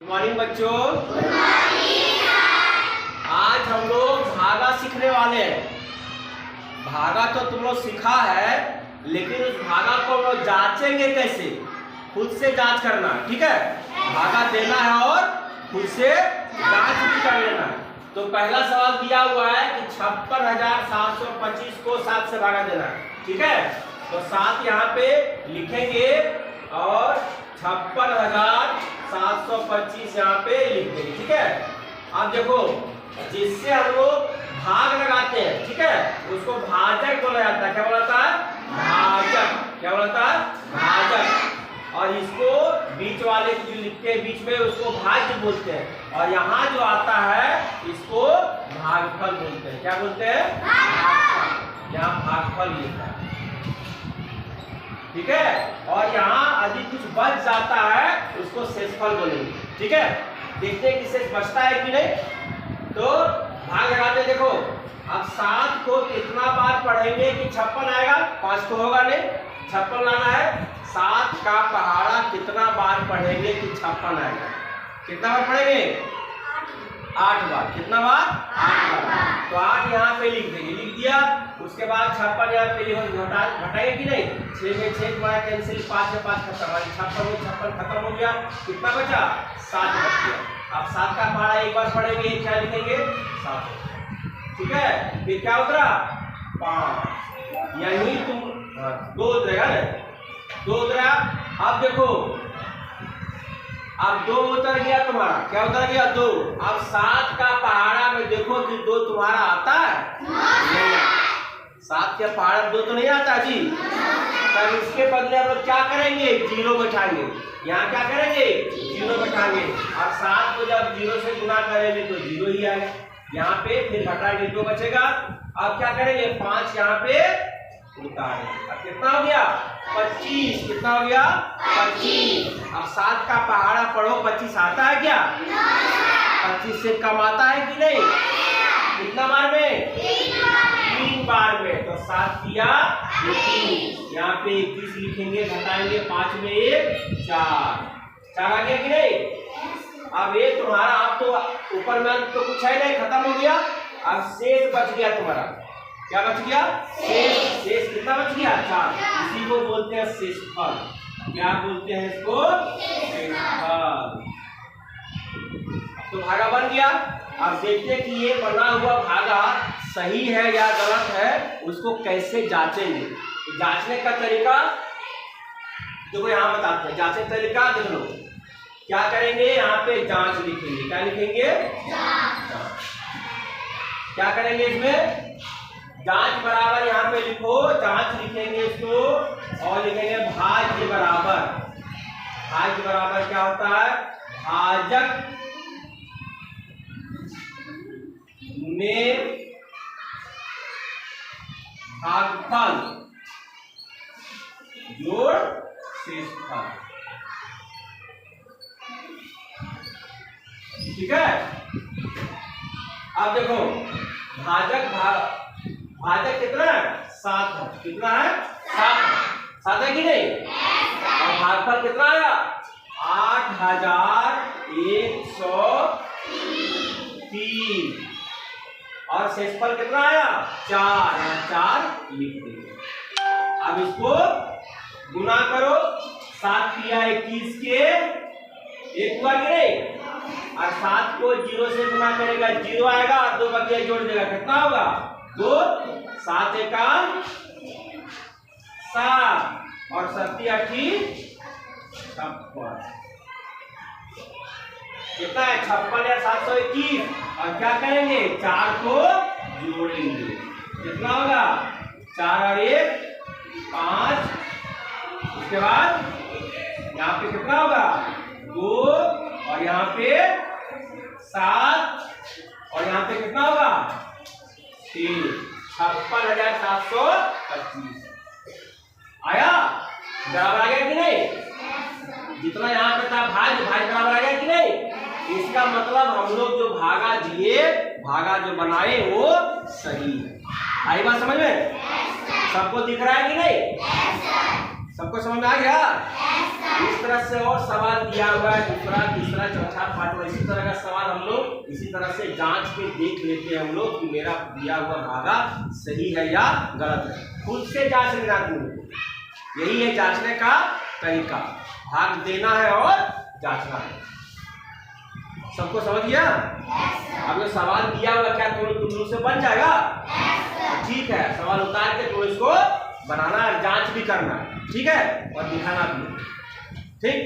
Morning बच्चों। आज हम लोग भागा सीखने वाले हैं। भागा तो तुम लोग सीखा है, लेकिन उस भागा को हम लोग जांचेंगे कैसे, खुद से जांच करना, ठीक है। भागा देना है और खुद से जांच भी कर लेना है। तो पहला सवाल दिया हुआ है कि 56,725 को 7 से भागा देना है, ठीक है। तो 7 यहाँ पे लिखेंगे और 56,725 यहाँ पे लिख देंगे, ठीक है। अब देखो, जिससे हम लोग भाग लगाते हैं, ठीक है, उसको भाजक बोला जाता है। क्या बोला जाता है? भाजक। क्या बोला जाता है? भाजक। और इसको बीच वाले जो लिखते हैं बीच में, उसको भाज्य बोलते हैं। और यहाँ जो आता है इसको भागफल बोलते हैं। क्या बोलते हैं? भागफल। यहाँ भागफल लिखा है, ठीक है। और यहाँ यदि कुछ बच जाता है उसको शेषफल बोलेंगे, ठीक है। देखते हैं कि शेष बचता है कि नहीं। तो भाग लगाते, देखो अब 7 को कितना बार पढ़ेंगे कि 56 आएगा? 5 तो होगा नहीं, 56 लाना है। 7 का पहाड़ा कितना बार पढ़ेंगे कि 56 आएगा? कितना बार पढ़ेंगे? 8 बार। कितना बार? 8 बार। तो 8 यहाँ पे लिख देंगे, लिख दिया। उसके बाद 56 यहाँ पे घटाएंगे कि नहीं? 6 में 6 तुम्हारा कैंसिल, 5 में 5 खत्म। 56 में 56 खत्म हो गया। कितना बचा? 7 बच गया। अब 7 का पहाड़ा एक बार पढ़ेंगे, क्या लिखेंगे? 7, ठीक है। फिर क्या उतरा? 5। यही तुम 2 उतरेगा ना, 2 उतरा। अब देखो, अब 2 उतर गया तुम्हारा। क्या उतर गया? 2। अब 7 का पहाड़ा में देखो कि 2 तुम्हारा आता है? नहीं आता। 7 के पहाड़ा 2 तो नहीं आता जी। तब इसके बदले हम लोग क्या करेंगे? 0 बैठाएंगे। यहाँ क्या करेंगे? 0 बैठाएंगे। और 7 को जब 0 से गुना करेंगे तो 0 ही आएगा। यहाँ पे फिर घटाएंगे, 2 बचेगा। अब क्या करेंगे? 5 यहाँ पे उतारेंगे। अब कितना हो गया? 25। कितना हो गया? 25। अब 7 का पहाड़ा पढ़ो, 25 आता है क्या? 25 से कम आता है कि नहीं? कितना बार में? 3 बार में। तो 7 किया 3। यहाँ पे 21 लिखेंगे, घटाएंगे, 5 में 1 4 4 आ गया कि नहीं? अब ये तुम्हारा, अब तो ऊपर में तो कुछ है नहीं, खत्म हो गया। अब शेष बच गया तुम्हारा। क्या बच गया? शेष। शेष कितना बच गया? 4। इसी को बोलते हैं शेषफल। क्या बोलते हैं इसको? शेषफल। तो भागा बन गया। अब देखते हैं कि ये बना हुआ भागा सही है या गलत है, उसको कैसे जांचेंगे। तो जांचने का तरीका देखो, यहाँ बताते हैं। जांचने का तरीका देख लो। क्या करेंगे? यहाँ पे जांच लिखेंगे। क्या लिखेंगे? जांच। क्या करेंगे इसमें? जांच बराबर यहाँ पे लिखो, जांच लिखेंगे इसको और लिखेंगे भाज्य बराबर। भाज्य बराबर क्या होता है? भाजक में भागफल जोड़ शेषफल, ठीक है। अब देखो, भाजक कितना है? 7 है। कितना है? 7 है। 7 है कि नहीं? और भागफल कितना आया? 8,103। और शेषफल कितना आया? 4। 4 लिख देंगे। अब इसको गुना करो। 7 किया 21 के 1 हुआ कि नहीं? और 7 को 0 से गुना करेगा, 0 आएगा और 2 बकिया जोड़ देगा। कितना होगा? 2। 7 एका 7 और 7 8 56। कितना है? 56 या 721। और क्या करेंगे? 4 को जोड़ेंगे। कितना होगा? 4 और 1 5। उसके बाद यहाँ पे कितना होगा? 2 और यहाँ पे 7 और यहाँ पे कितना होगा? 3। 56,725 आया। बराबर आ गया कि नहीं? जितना यहाँ पे था भाज बराबर आ गया कि नहीं? इसका मतलब हम लोग जो भागा दिए, भागा जो बनाए वो सही है। आई बात समझ में? सबको दिख रहा है कि नहीं? सबको समझ में आ गया? इस तरह से और सवाल दिया हुआ है, दूसरा तीसरा चौथा पार्ट में इसी तरह का सवाल हम लोग इसी तरह से जांच के देख लेते हैं हम लोग कि मेरा दिया हुआ भागा सही है या गलत है। खुद से जांच लेना तुमको, यही है जांचने का तरीका, भाग देना है और जांचना है। सबको समझ गया? अब ये सवाल दिया हुआ क्या तुम लोग से बन जाएगा? ठीक है, सवाल उतार के तुम इसको बनाना है, जांच भी करना, ठीक है, और दिखाना भी, ठीक।